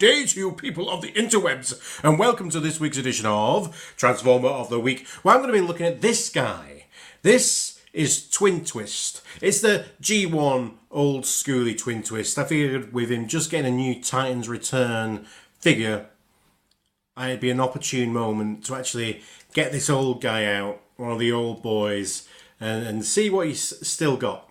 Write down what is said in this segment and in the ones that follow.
day to you people of the interwebs, and welcome to this week's edition of Transformer of the Week, where I'm going to be looking at this guy. This is Twin Twist. It's the G1 old schooly Twin Twist. I figured with him just getting a new Titans Return figure, it'd be an opportune moment to actually get this old guy out, one of the old boys, and see what he's still got.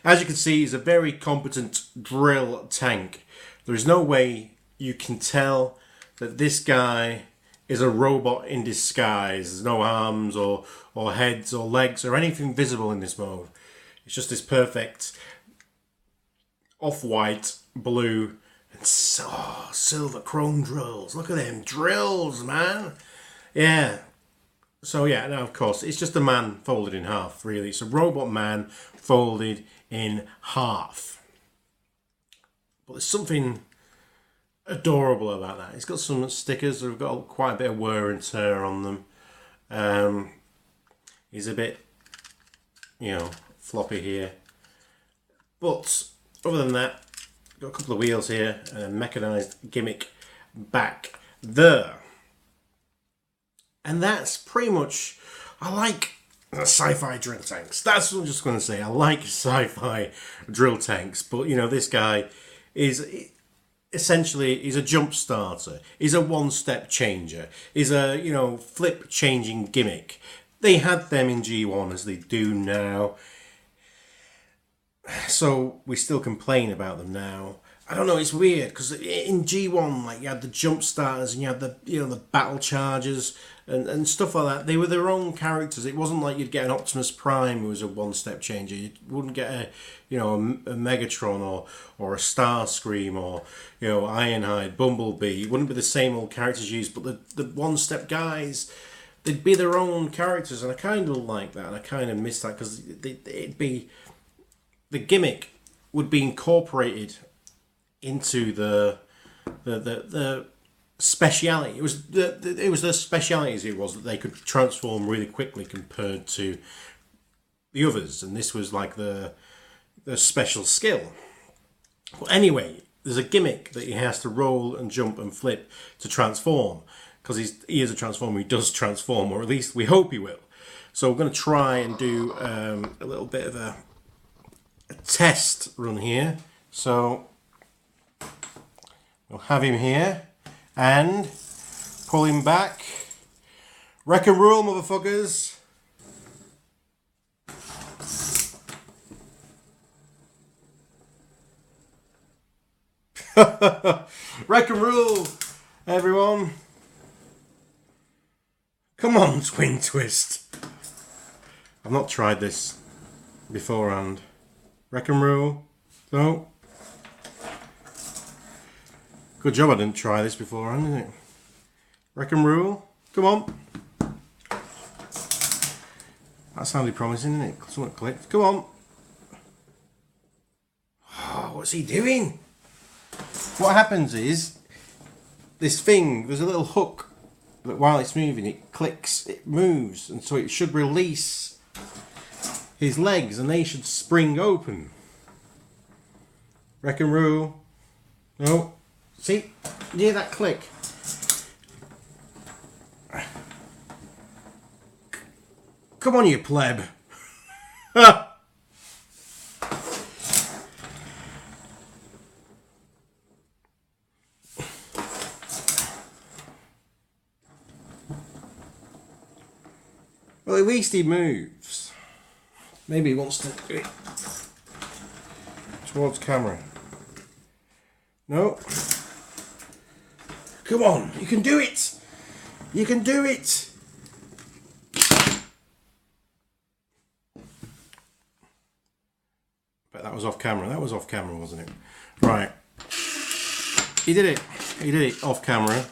As you can see, he's a very competent drill tank. There is no way you can tell that this guy is a robot in disguise. There's no arms or heads or legs or anything visible in this mode. It's just this perfect off-white, blue, and silver chrome drills. Look at them drills, man. Yeah. So yeah, now of course, it's just a man folded in half, really. It's a robot man folded in half. But there's something adorable about that. It's got some stickers that have got quite a bit of wear and tear on them. He's a bit, floppy here. But other than that, got a couple of wheels here and a mechanised gimmick back there. And that's pretty much, I like sci-fi drill tanks. That's what I'm just going to say. I like sci-fi drill tanks. But, this guy is essentially, he's a jump starter. He's a one-step changer. He's a, flip changing gimmick. They had them in G1 as they do now. So we still complain about them now. I don't know, it's weird because in G1, you had the jump starters and you had the battle chargers and stuff like that. They were their own characters. It wasn't like you'd get an Optimus Prime who was a one-step changer. You wouldn't get a Megatron or a Starscream or Ironhide, Bumblebee. It wouldn't be the same old characters used, but the one-step guys, they'd be their own characters, and I kind of like that, and I kind of miss that because it'd be the gimmick would be incorporated into the speciality. It was the specialities that they could transform really quickly compared to the others, and this was like the special skill. But anyway, there's a gimmick that he has to roll and jump and flip to transform, because he is a transformer. He does transform, or at least we hope he will. So we're going to try and do a little bit of a test run here. So we'll have him here and pull him back. Wreck and roll, motherfuckers. Wreck and roll, everyone. Come on, Twin Twist. I've not tried this beforehand. Wreck and roll. No. Good job I didn't try this beforehand, isn't it? Wreck and roll. Come on. That sounded promising, didn't it? Something clicked. Come on. Oh, what's he doing? What happens is, this thing, there's a little hook that while it's moving, it clicks, it moves, and so it should release his legs and they should spring open. Wreck and roll. No. See? You hear that click? Come on, you pleb. Well, at least he moves. Maybe he wants to do it towards camera. No. Come on, you can do it. You can do it. But that was off camera. That was off camera, wasn't it? Right. He did it. He did it off camera.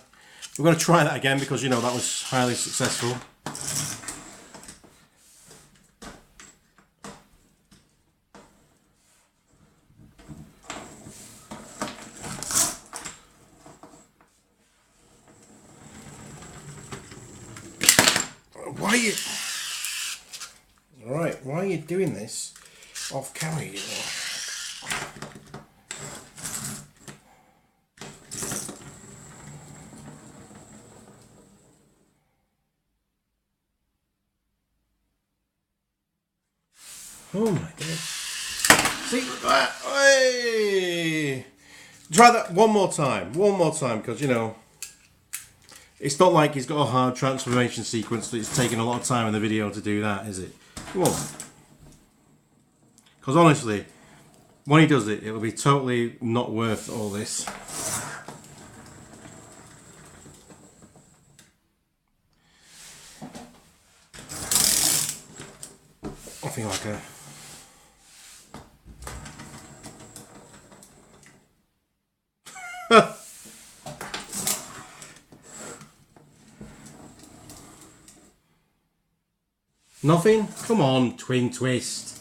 We're going to try that again because, that was highly successful. Why are you doing this off camera? Oh my goodness. See, look at that. Hey! Try that one more time. One more time, because, you know, it's not like he's got a hard transformation sequence that it's taking a lot of time in the video to do that, is it? Come on. Because honestly, when he does it, it'll be totally not worth all this. Nothing like a... Nothing? Come on, Twin Twist.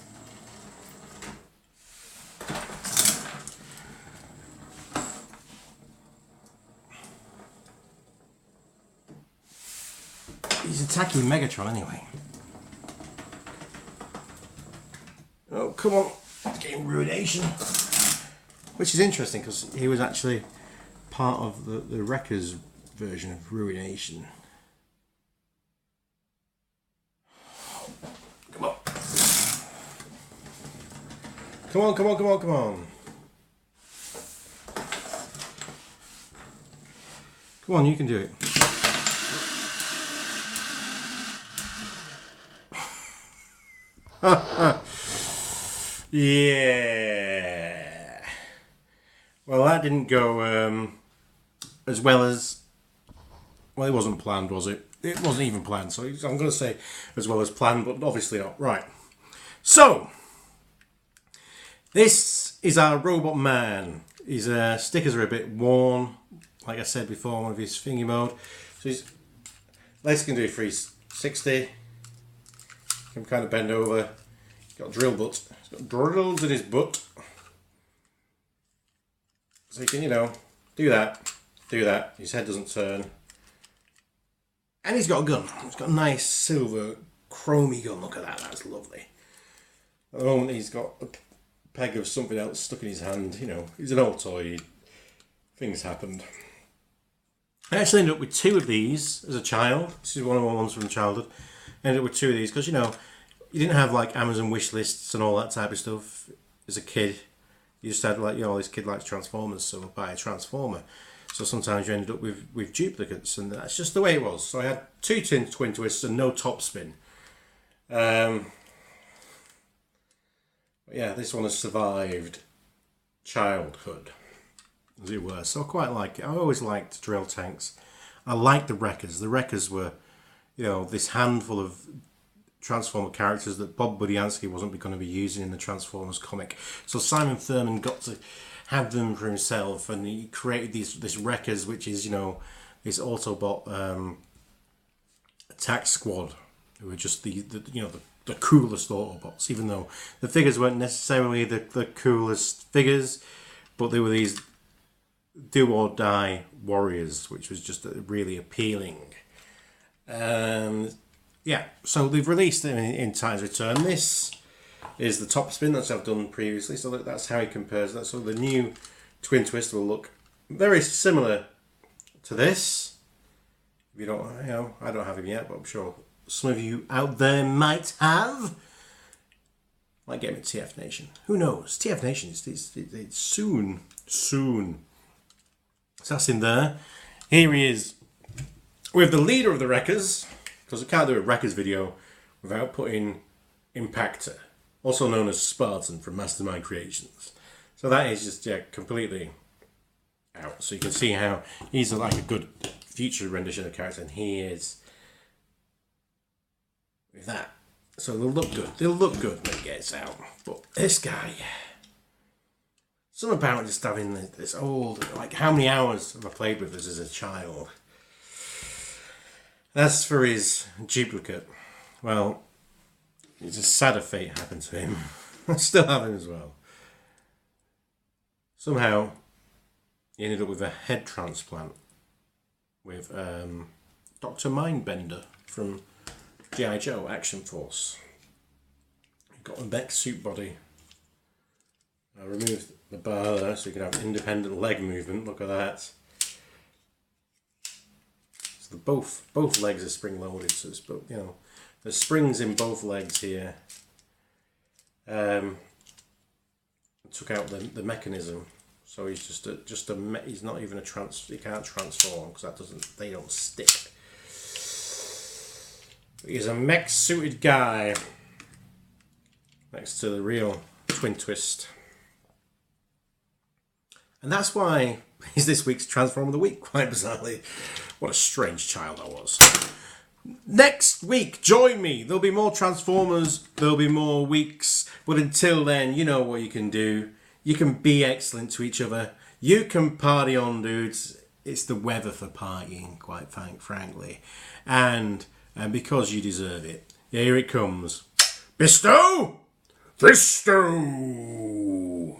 He's attacking Megatron anyway. Oh, come on. It's getting Ruination. Which is interesting because he was actually part of the Wreckers version of Ruination. Come on. Come on, come on, come on, come on. Come on, you can do it. Yeah. Well, that didn't go as well as... Well, it wasn't planned, was it? It wasn't even planned, so I'm going to say as well as planned, but obviously not. Right. So, this is our Robot Man. His stickers are a bit worn, like I said before, one of his thingy mode. So his legs can do 360. Can kind of bend over. He's got a drill butt. He's got drills in his butt. So he can, you know, do that. His head doesn't turn. And he's got a gun. He's got a nice silver chromy gun. Look at that. That's lovely. At the moment he's got a peg of something else stuck in his hand. You know, he's an old toy. Things happened. I actually ended up with 2 of these as a child. This is one of my ones from childhood. I ended up with 2 of these because, you know, you didn't have like Amazon wish lists and all that type of stuff as a kid. You just had like, you know, this kid likes Transformers, so I'll buy a Transformer. So sometimes you ended up with duplicates, and that's just the way it was. So I had 2 twin twists and no top spin. Yeah, this one has survived childhood, as it were. So I quite like it. I always liked drill tanks. I liked the Wreckers. The Wreckers were, you know, this handful of Transformer characters that Bob Budiansky wasn't going to be using in the Transformers comic. So Simon Thurman got to have them for himself, and he created this Wreckers, which is, you know, this Autobot attack squad, who are just the you know the coolest Autobots, even though the figures weren't necessarily the coolest figures, but they were these do or die warriors, which was just really appealing. Yeah, so they've released them in Titan's Return. This is the top spin that I've done previously, so that's how he compares that. So the new Twin Twist will look very similar to this. If you don't, you know, I don't have him yet, but I'm sure some of you out there might have. Might get him at TF Nation. Who knows? TF Nation is soon. So that's in there. Here he is with the leader of the Wreckers, because I can't do a Wreckers video without putting Impactor, also known as Spartan from Mastermind Creations. So that is just, yeah, completely out. So you can see how he's like a good future rendition of the character, and he is with that. So they'll look good. They'll look good when it gets out. But this guy, something about just having this old, like, how many hours have I played with this as a child? As for his duplicate, well, it's a sadder fate happened to him. I still have him as well. Somehow, he ended up with a head transplant with Dr. Mindbender from G.I. Joe Action Force. You've got a mech suit body. I removed the bar there so you can have independent leg movement. Look at that. So both legs are spring loaded, so it's both, you know, there's springs in both legs here. took out the mechanism, so he's he's not even he can't transform because they don't stick. He's a mech suited guy next to the real Twin Twist. And that's why he's this week's Transformer of the Week, quite bizarrely. What a strange child I was. Next week, join me. There'll be more Transformers, there'll be more weeks. But until then, you know what you can do. You can be excellent to each other. You can party on, dudes. It's the weather for partying, quite frankly. And because you deserve it, here it comes. Bestow! Bestow!